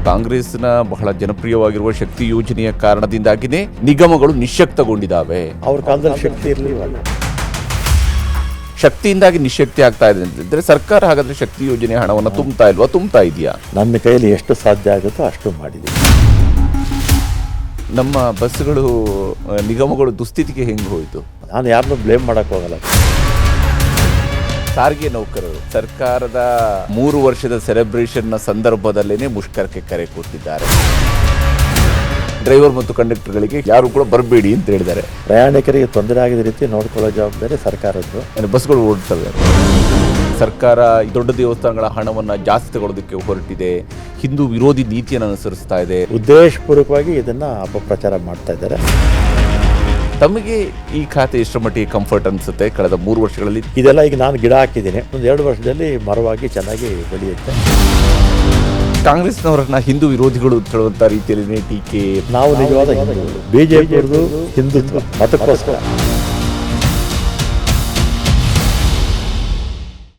ಕಾಂಗ್ರೆಸ್ನ ಬಹಳ ಜನಪ್ರಿಯವಾಗಿರುವ ಶಕ್ತಿ ಯೋಜನೆಯ ಕಾರಣದಿಂದಾಗಿನೇ ನಿಗಮಗಳು ನಿಶ್ಶಕ್ತಗೊಂಡಿದ್ದಾವೆ. ಅವ್ರ ಕಾಲದಲ್ಲಿ ಶಕ್ತಿ ಇರಲಿಲ್ಲ. ಶಕ್ತಿಯಿಂದಾಗಿ ನಿಶ್ಶಕ್ತಿ ಆಗ್ತಾ ಇದೆ ಅಂತಂದ್ರೆ ಸರ್ಕಾರ ಹಾಗಾದ್ರೆ ಶಕ್ತಿ ಯೋಜನೆ ಹಣವನ್ನು ತುಂಬ್ತಾ ಇಲ್ವಾ, ತುಂಬ್ತಾ ಇದೆಯಾ? ನನ್ನ ಕೈಯಲ್ಲಿ ಎಷ್ಟು ಸಾಧ್ಯ ಆಗುತ್ತೋ ಅಷ್ಟು ಮಾಡಿದ್ದೀವಿ. ನಮ್ಮ ಬಸ್ಗಳು ನಿಗಮಗಳು ದುಸ್ಥಿತಿಗೆ ಹೆಂಗೆ ಹೋಯಿತು? ನಾನು ಯಾರನ್ನೂ ಬ್ಲೇಮ್ ಮಾಡಕ್ ಹೋಗಲ್ಲ. ಸಾರಿಗೆ ನೌಕರರು ಸರ್ಕಾರದ 3 ವರ್ಷದ ಸೆಲೆಬ್ರೇಷನ್ನ ಸಂದರ್ಭದಲ್ಲೇನೆ ಮುಷ್ಕರಕ್ಕೆ ಕರೆ ಕೊಟ್ಟಿದ್ದಾರೆ. ಡ್ರೈವರ್ ಮತ್ತು ಕಂಡಕ್ಟರ್ಗಳಿಗೆ ಯಾರು ಕೂಡ ಬರಬೇಡಿ ಅಂತ ಹೇಳಿದ್ದಾರೆ. ಪ್ರಯಾಣಿಕರಿಗೆ ತೊಂದರೆ ಆಗದ ರೀತಿ ನೋಡ್ಕೊಳ್ಳೋ ಜವಾಬ್ದಾರಿ ಸರ್ಕಾರದ್ದು. ಬಸ್ಗಳು ಓಡ್ತವೆ. ಸರ್ಕಾರ ದೊಡ್ಡ ದೇವಸ್ಥಾನಗಳ ಹಣವನ್ನು ಜಾಸ್ತಿ ತಗೊಳ್ಳೋದಕ್ಕೆ ಹೊರಟಿದೆ, ಹಿಂದೂ ವಿರೋಧಿ ನೀತಿಯನ್ನು ಅನುಸರಿಸ್ತಾ ಇದೆ. ಉದ್ದೇಶಪೂರ್ವಕವಾಗಿ ಇದನ್ನ ಅಪಪ್ರಚಾರ ಮಾಡ್ತಾ ಇದ್ದಾರೆ. ತಮಗೆ ಈ ಖಾತೆ ಎಷ್ಟರ ಮಟ್ಟಿಗೆ ಕಂಫರ್ಟ್ ಅನ್ಸುತ್ತೆ? ಕಳೆದ 3 ವರ್ಷಗಳಲ್ಲಿ ಇದೆಲ್ಲ ಈಗ ನಾನು ಗಿಡ ಹಾಕಿದ್ದೀನಿ, ಒಂದು 2 ವರ್ಷದಲ್ಲಿ ಮರವಾಗಿ ಚೆನ್ನಾಗಿ ಬೆಳೆಯುತ್ತೆ. ಕಾಂಗ್ರೆಸ್ನವರನ್ನ ಹಿಂದೂ ವಿರೋಧಿಗಳು ಹೇಳುವಂತ ರೀತಿಯಲ್ಲಿ ಟೀಕೆ. ನಾವು ನಿಜವಾದ ಹಿಂದೂಗಳು. ಬಿಜೆಪಿ ಹಿಂದುತ್ವ ಮತಕ್ಕೋಸ್ಕರ